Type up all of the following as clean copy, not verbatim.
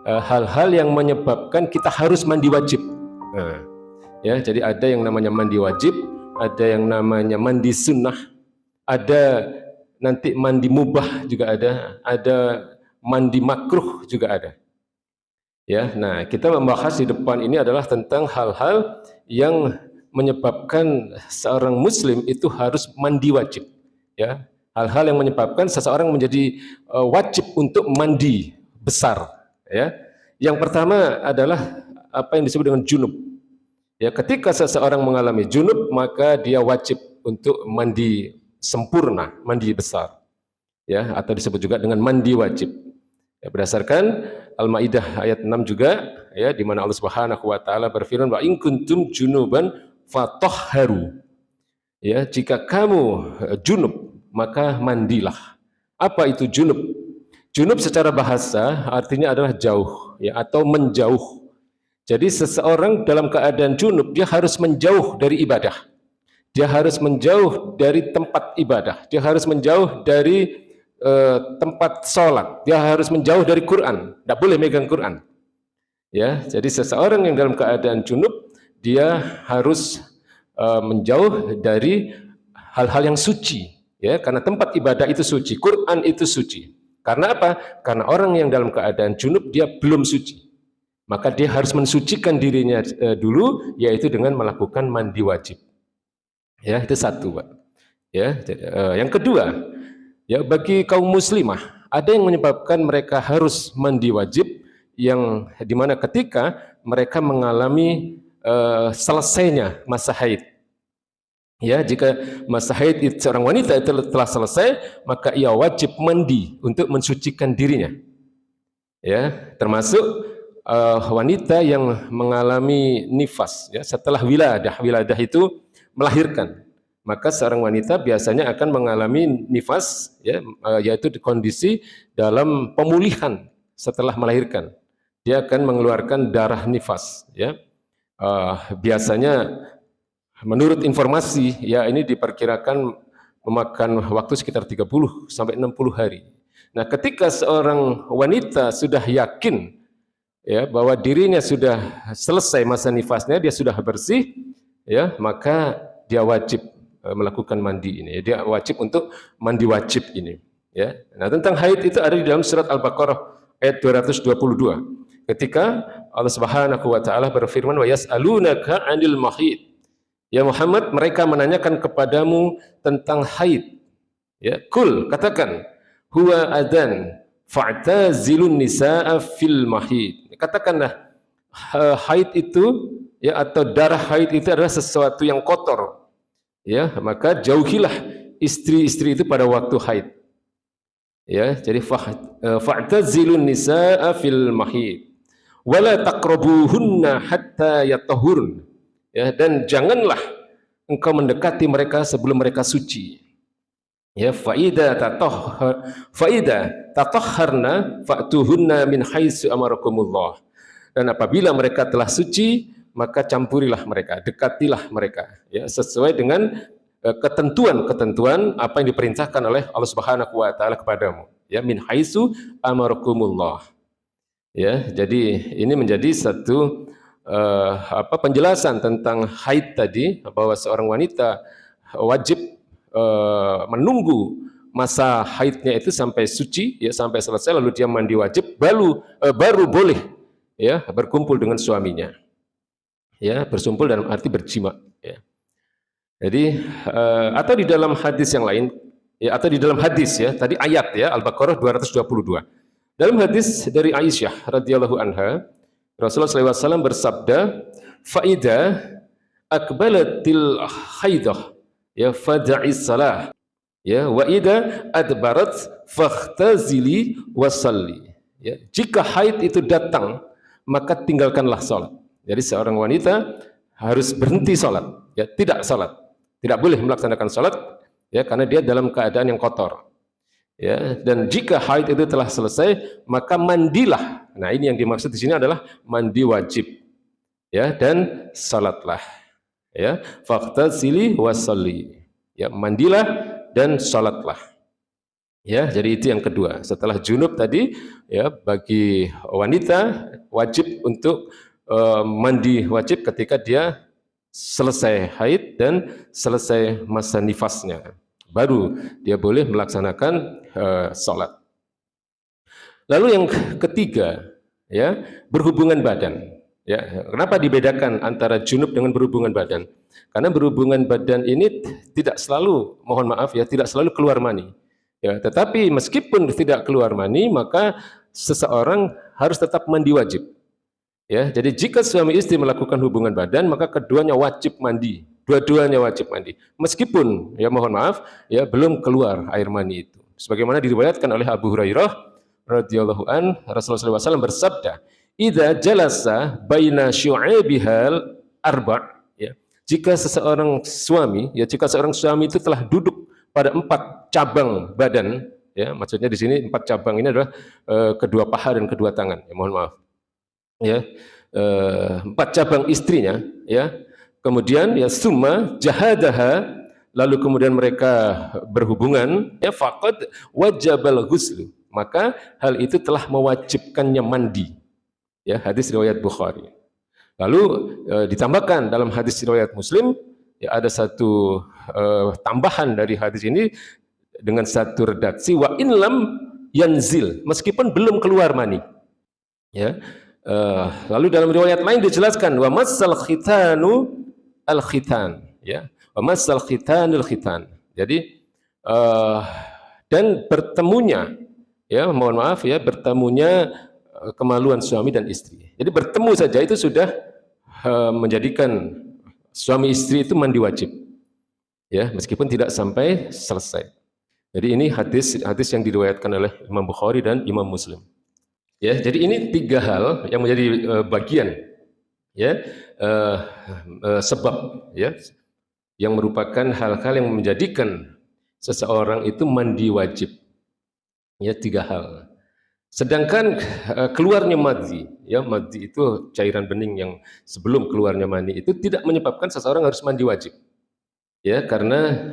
hal-hal yang menyebabkan kita harus mandi wajib. Nah, ya, jadi ada yang namanya mandi wajib, ada yang namanya mandi sunnah, ada nanti mandi mubah juga ada mandi makruh juga ada. Ya, nah kita membahas di depan ini adalah tentang hal-hal yang menyebabkan seorang muslim itu harus mandi wajib. Ya, hal-hal yang menyebabkan seseorang menjadi wajib untuk mandi besar. Ya, yang pertama adalah apa yang disebut dengan junub. Ya, ketika seseorang mengalami junub maka dia wajib untuk mandi sempurna, mandi besar. Ya, atau disebut juga dengan mandi wajib. Ya, berdasarkan Al-Maidah ayat 6 juga, ya, di mana Allah Subhanahu wa taala berfirman, "Wa in kuntum junuban fatahharu." Ya, jika kamu junub, maka mandilah. Apa itu junub? Junub secara bahasa artinya adalah jauh, ya, atau menjauh. Jadi seseorang dalam keadaan junub dia harus menjauh dari ibadah. Dia harus menjauh dari tempat ibadah. Dia harus menjauh dari tempat sholat, dia harus menjauh dari Quran, tidak boleh megang Quran. Ya, jadi seseorang yang dalam keadaan junub dia harus menjauh dari hal-hal yang suci, ya, karena tempat ibadah itu suci, Quran itu suci. Karena apa? Karena orang yang dalam keadaan junub dia belum suci, maka dia harus mensucikan dirinya dulu, yaitu dengan melakukan mandi wajib. Ya, itu satu, Pak. Ya, yang kedua, ya, bagi kaum muslimah ada yang menyebabkan mereka harus mandi wajib, yang dimana ketika mereka mengalami selesainya masa haid. Ya, jika masa haid itu seorang wanita itu telah selesai, maka ia wajib mandi untuk mensucikan dirinya. Ya, termasuk wanita yang mengalami nifas, ya, setelah wiladah itu melahirkan. Maka seorang wanita biasanya akan mengalami nifas, ya, yaitu di kondisi dalam pemulihan setelah melahirkan. Dia akan mengeluarkan darah nifas. Ya. Biasanya menurut informasi, ya, ini diperkirakan memakan waktu sekitar 30 sampai 60 hari. Nah, ketika seorang wanita sudah yakin, ya, bahwa dirinya sudah selesai masa nifasnya, dia sudah bersih, ya, maka dia wajib melakukan mandi ini. Dia wajib untuk mandi wajib ini. Ya. Nah, tentang haid itu ada di dalam surat Al-Baqarah ayat 222. Ketika Allah Subhanahu wa taala berfirman, "Wa yas'alunaka 'anil mahid." Ya Muhammad, mereka menanyakan kepadamu tentang haid. Ya, kul, katakan, huwa adzan fa'tazilun nisaa fil mahid. Katakanlah haid itu, ya, atau darah haid itu adalah sesuatu yang kotor. Ya, maka jauhilah istri-istri itu pada waktu haid. Ya, jadi fa'tazilun nisaa fil mahid wala taqrabuhunna hatta yatahurun. Ya, dan janganlah engkau mendekati mereka sebelum mereka suci. Ya, faida tatahharna fa'tuhunna min haitsu amarakumullah. Dan apabila mereka telah suci, maka campurilah mereka, dekatilah mereka, ya, sesuai dengan ketentuan-ketentuan apa yang diperintahkan oleh Allah Subhanahu wa taala kepadamu, ya, min haitsu amarakumullah. Ya, jadi ini menjadi satu penjelasan tentang haid tadi, bahwa seorang wanita wajib menunggu masa haidnya itu sampai suci, ya, sampai selesai, lalu dia mandi wajib, baru boleh, ya, berkumpul dengan suaminya. Ya, bersumpul dalam arti berjima, ya. Jadi atau di dalam hadis yang lain, ya, atau di dalam hadis, ya, tadi ayat, ya, Al-Baqarah 222. Dalam hadis dari Aisyah radhiyallahu anha, Rasulullah SAW bersabda, "Faida akbalatil haidah, ya, fada'is salah, ya, wa ida adbarat fakhtazili wasalli." Ya, jika haid itu datang, maka tinggalkanlah salat. Jadi seorang wanita harus berhenti salat, ya, tidak salat, tidak boleh melaksanakan salat, ya, karena dia dalam keadaan yang kotor. Ya, dan jika haid itu telah selesai, maka mandilah. Nah, ini yang dimaksud di sini adalah mandi wajib, ya, dan salatlah. Ya, faqtasili wasalli. Ya, mandilah dan salatlah. Ya, jadi itu yang kedua. Setelah junub tadi, ya bagi wanita wajib untuk mandi wajib ketika dia selesai haid dan selesai masa nifasnya. Baru dia boleh melaksanakan sholat. Lalu yang ketiga, ya berhubungan badan. Ya, kenapa dibedakan antara junub dengan berhubungan badan? Karena berhubungan badan ini tidak selalu, mohon maaf ya, tidak selalu keluar mani. Ya, tetapi meskipun tidak keluar mani, maka seseorang harus tetap mandi wajib. Ya, jadi jika suami istri melakukan hubungan badan, maka keduanya wajib mandi. Dua-duanya wajib mandi. Meskipun ya mohon maaf, ya belum keluar air mani itu. Sebagaimana diriwayatkan oleh Abu Hurairah radhiyallahu an, Rasulullah SAW bersabda, "Idza jalasa baina syu'aibihal arba'." Ya. Jika seorang suami itu telah duduk pada 4 cabang badan, ya, maksudnya di sini 4 cabang ini adalah kedua paha dan kedua tangan. Ya, mohon maaf. Ya, 4 cabang istrinya, ya. Kemudian ya summa jahadaha, lalu kemudian mereka berhubungan, ya faqad wajabal ghuslu, maka hal itu telah mewajibkannya mandi. Ya, hadis riwayat Bukhari. Lalu ditambahkan dalam hadis riwayat Muslim, ya ada satu tambahan dari hadis ini dengan satu redaksi, wa in lam yanzil, meskipun belum keluar mani. Ya. Lalu dalam riwayat lain dijelaskan, wa massal khitanu al khitan, ya. Wa massal khitanul khitan. Jadi dan bertemunya, ya mohon maaf ya, bertemunya kemaluan suami dan istri. Jadi bertemu saja itu sudah menjadikan suami istri itu mandi wajib, ya meskipun tidak sampai selesai. Jadi ini hadis yang diriwayatkan oleh Imam Bukhari dan Imam Muslim. Ya, jadi ini 3 hal yang menjadi bagian, ya sebab, ya yang merupakan hal-hal yang menjadikan seseorang itu mandi wajib. Ya, 3 hal. Sedangkan keluarnya madhi, ya madhi itu cairan bening yang sebelum keluarnya mani itu tidak menyebabkan seseorang harus mandi wajib. Ya, karena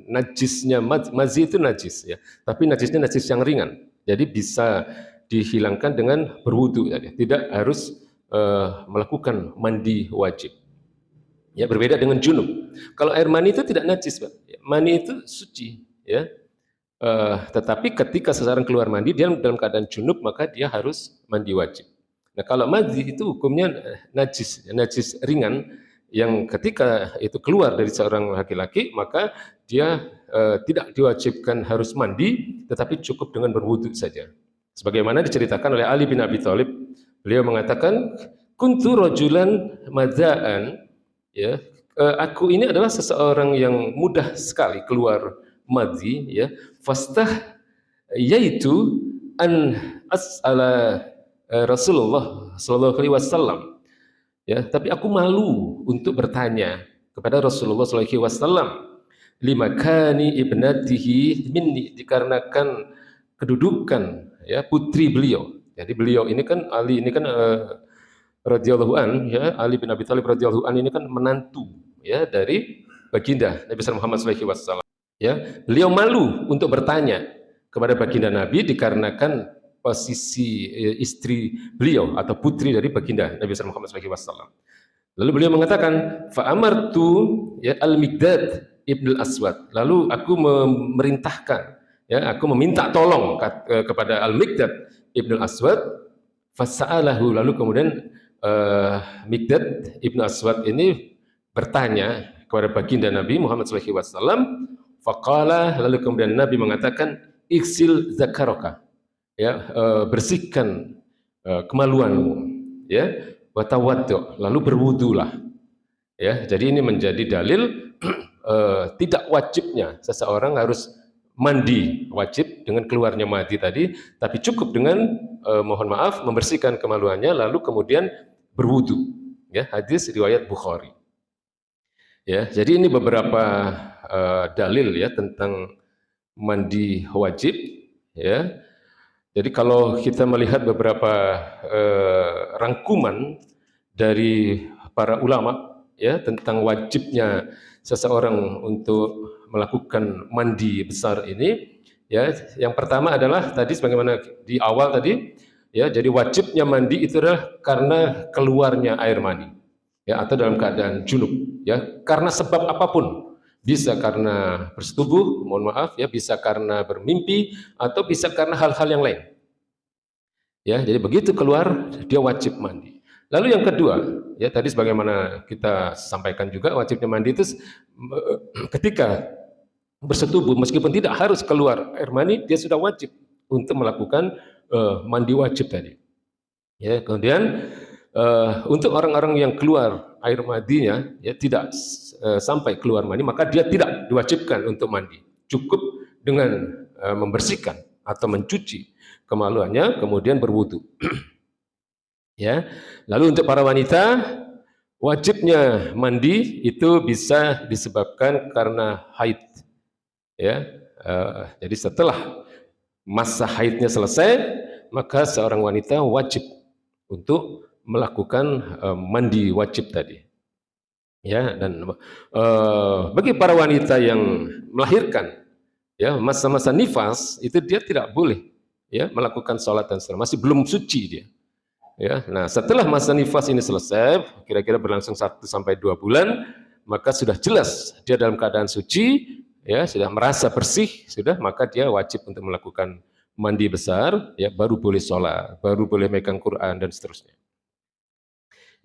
najisnya madhi itu najis, ya, tapi najisnya najis yang ringan. Jadi bisa dihilangkan dengan berwudu saja, tidak harus melakukan mandi wajib. Ya, berbeda dengan junub. Kalau air mani itu tidak najis, Pak. Mani itu suci, ya. Tetapi ketika seseorang keluar mandi, dia dalam keadaan junub, maka dia harus mandi wajib. Nah, kalau madhi itu hukumnya najis ringan, yang ketika itu keluar dari seorang laki-laki, maka dia tidak diwajibkan harus mandi, tetapi cukup dengan berwudu saja. Sebagaimana diceritakan oleh Ali bin Abi Thalib, beliau mengatakan, kuntu rajulan madza'an, ya, aku ini adalah seseorang yang mudah sekali keluar madhi, ya, fastah yaitu an as'ala Rasulullah sallallahu alaihi wasallam, ya, tapi aku malu untuk bertanya kepada Rasulullah sallallahu alaihi wasallam, limakani ibnatihi minni, dikarenakan kedudukan, ya, putri beliau. Jadi beliau ini kan Ali ini kan radhiyallahu an, ya, Ali bin Abi Thalib radhiyallahu an ini kan menantu, ya, dari baginda Nabi Muhammad sallallahu alaihi wasallam. Ya, beliau malu untuk bertanya kepada baginda Nabi dikarenakan posisi istri beliau atau putri dari baginda Nabi Muhammad SAW. Lalu beliau mengatakan, fa'amartu ya al-Miqdad ibn al-Aswad. Lalu aku memerintahkan, ya, aku meminta tolong kepada al-Miqdad ibn al-Aswad. Fasa'alahu, lalu kemudian Miqdad ibn al-Aswad ini bertanya kepada baginda Nabi Muhammad SAW. Faqala, lalu kemudian Nabi mengatakan, iksil zakaraka, ya, bersihkan kemaluanmu, ya, watawaddu, lalu berwudulah. Ya, jadi ini menjadi dalil tidak wajibnya seseorang harus mandi wajib dengan keluarnya madhi tadi, tapi cukup dengan mohon maaf membersihkan kemaluannya lalu kemudian berwudu. Ya, hadis riwayat Bukhari. Ya, jadi ini beberapa dalil, ya, tentang mandi wajib, ya. Jadi kalau kita melihat beberapa rangkuman dari para ulama, ya, tentang wajibnya seseorang untuk melakukan mandi besar ini, Ya, yang pertama adalah tadi sebagaimana di awal tadi, ya, jadi wajibnya mandi itu adalah karena keluarnya air mani, ya, atau dalam keadaan junub, ya, karena sebab apapun, bisa karena bersetubuh, mohon maaf, ya, bisa karena bermimpi, atau bisa karena hal-hal yang lain. Ya, jadi begitu keluar dia wajib mandi. Lalu yang kedua, ya tadi sebagaimana kita sampaikan juga wajibnya mandi itu ketika bersetubuh meskipun tidak harus keluar air mani dia sudah wajib untuk melakukan mandi wajib tadi. Ya, kemudian untuk orang-orang yang keluar air mandinya ya tidak sampai keluar mani maka dia tidak diwajibkan untuk mandi. Cukup dengan membersihkan atau mencuci kemaluannya kemudian berwudu. Ya. Lalu untuk para wanita wajibnya mandi itu bisa disebabkan karena haid. Ya. Jadi setelah masa haidnya selesai maka seorang wanita wajib untuk melakukan mandi wajib tadi. Ya, dan bagi para wanita yang melahirkan ya masa-masa nifas itu dia tidak boleh ya melakukan sholat dan salat, masih belum suci dia. Ya, nah setelah masa nifas ini selesai, kira-kira berlangsung 1 sampai 2 bulan, maka sudah jelas dia dalam keadaan suci, ya sudah merasa bersih, sudah maka dia wajib untuk melakukan mandi besar, ya baru boleh sholat, baru boleh megang Quran dan seterusnya.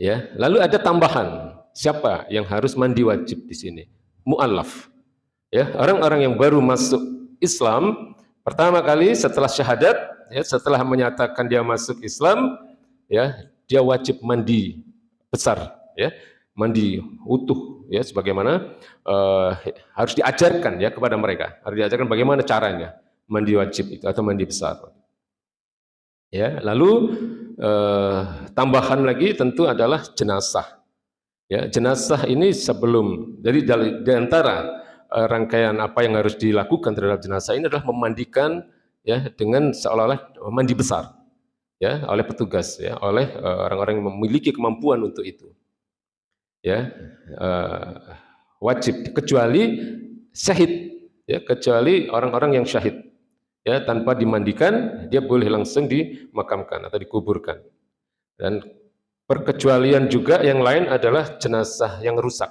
Ya, lalu ada tambahan, siapa yang harus mandi wajib di sini? Mu'allaf. Ya, orang-orang yang baru masuk Islam pertama kali setelah syahadat, ya, setelah menyatakan dia masuk Islam, ya, dia wajib mandi besar, ya, mandi utuh, ya, sebagaimana harus diajarkan ya kepada mereka, harus diajarkan bagaimana caranya mandi wajib itu atau mandi besar. Ya, lalu tambahan lagi tentu adalah jenazah. Ya, jenazah ini sebelum, jadi di antara rangkaian apa yang harus dilakukan terhadap jenazah ini adalah memandikan ya dengan seolah-olah mandi besar ya oleh petugas ya oleh orang-orang yang memiliki kemampuan untuk itu ya wajib kecuali syahid ya kecuali orang-orang yang syahid ya tanpa dimandikan dia boleh langsung dimakamkan atau dikuburkan. Dan perkecualian juga yang lain adalah jenazah yang rusak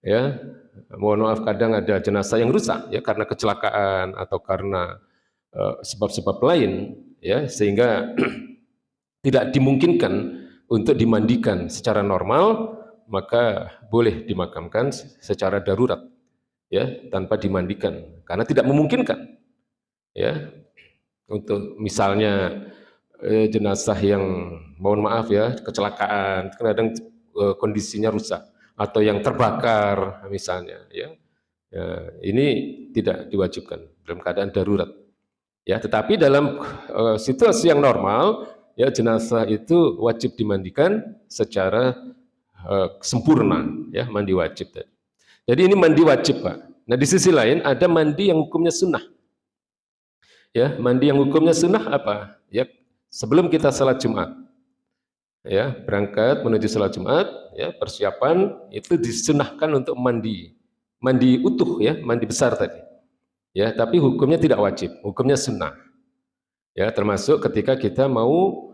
ya. Mohon maaf kadang ada jenazah yang rusak ya karena kecelakaan atau karena sebab-sebab lain ya sehingga tidak dimungkinkan untuk dimandikan secara normal maka boleh dimakamkan secara darurat ya tanpa dimandikan karena tidak memungkinkan ya untuk misalnya jenazah yang mohon maaf ya kecelakaan kadang kondisinya rusak atau yang terbakar misalnya ya, ini tidak diwajibkan dalam keadaan darurat ya tetapi dalam situasi yang normal ya jenazah itu wajib dimandikan secara sempurna ya mandi wajib tadi. Jadi ini mandi wajib Pak. Nah di sisi lain ada mandi yang hukumnya sunnah ya mandi yang hukumnya sunnah apa ya sebelum kita salat Jumat ya berangkat menuju salat Jumat ya persiapan itu disunahkan untuk mandi utuh ya mandi besar tadi ya tapi hukumnya tidak wajib hukumnya sunnah ya termasuk ketika kita mau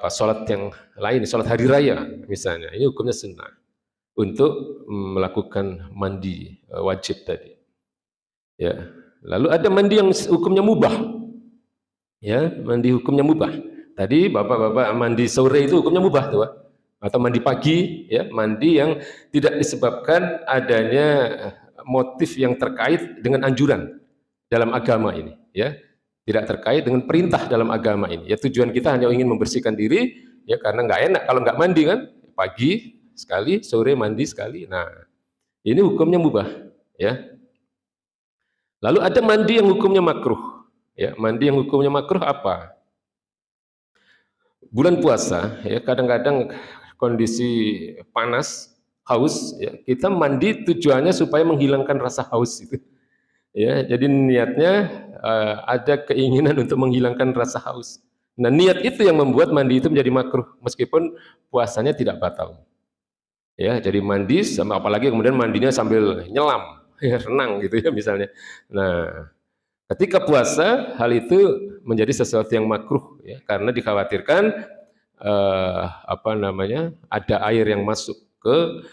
sholat yang lain sholat hari raya misalnya ini hukumnya sunnah untuk melakukan mandi wajib tadi ya lalu ada mandi yang hukumnya mubah ya mandi hukumnya mubah. Tadi bapak-bapak mandi sore itu hukumnya mubah tuh Pak. Atau mandi pagi ya mandi yang tidak disebabkan adanya motif yang terkait dengan anjuran dalam agama ini ya tidak terkait dengan perintah dalam agama ini ya tujuan kita hanya ingin membersihkan diri ya karena nggak enak kalau nggak mandi kan pagi sekali sore mandi sekali nah ini hukumnya mubah ya lalu ada mandi yang hukumnya makruh ya mandi yang hukumnya makruh apa bulan puasa ya kadang-kadang kondisi panas haus ya kita mandi tujuannya supaya menghilangkan rasa haus itu ya jadi niatnya ada keinginan untuk menghilangkan rasa haus nah niat itu yang membuat mandi itu menjadi makruh meskipun puasanya tidak batal ya jadi mandi sama apalagi kemudian mandinya sambil nyelam ya renang gitu ya misalnya nah Ketika puasa, hal itu menjadi sesuatu yang makruh, ya, karena dikhawatirkan ada air yang masuk ke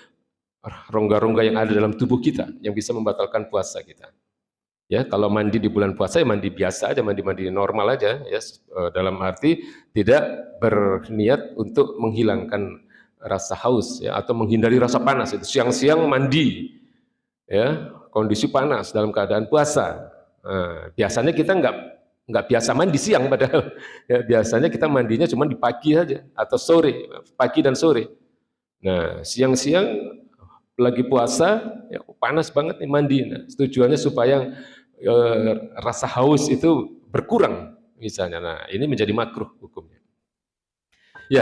rongga-rongga yang ada dalam tubuh kita yang bisa membatalkan puasa kita. Ya, kalau mandi di bulan puasa ya mandi biasa aja, mandi normal aja, ya, dalam arti tidak berniat untuk menghilangkan rasa haus, ya, atau menghindari rasa panas. Itu siang-siang mandi, ya, kondisi panas dalam keadaan puasa. Nah, biasanya kita nggak biasa mandi siang padahal, ya, biasanya kita mandinya cuma di pagi saja atau sore, pagi dan sore. Nah, siang-siang lagi puasa, ya, panas banget nih mandi. Nah, tujuannya supaya rasa haus itu berkurang misalnya. Nah, ini menjadi makruh hukumnya. Ya,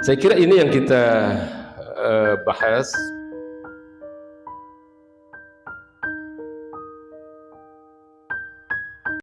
saya kira ini yang kita bahas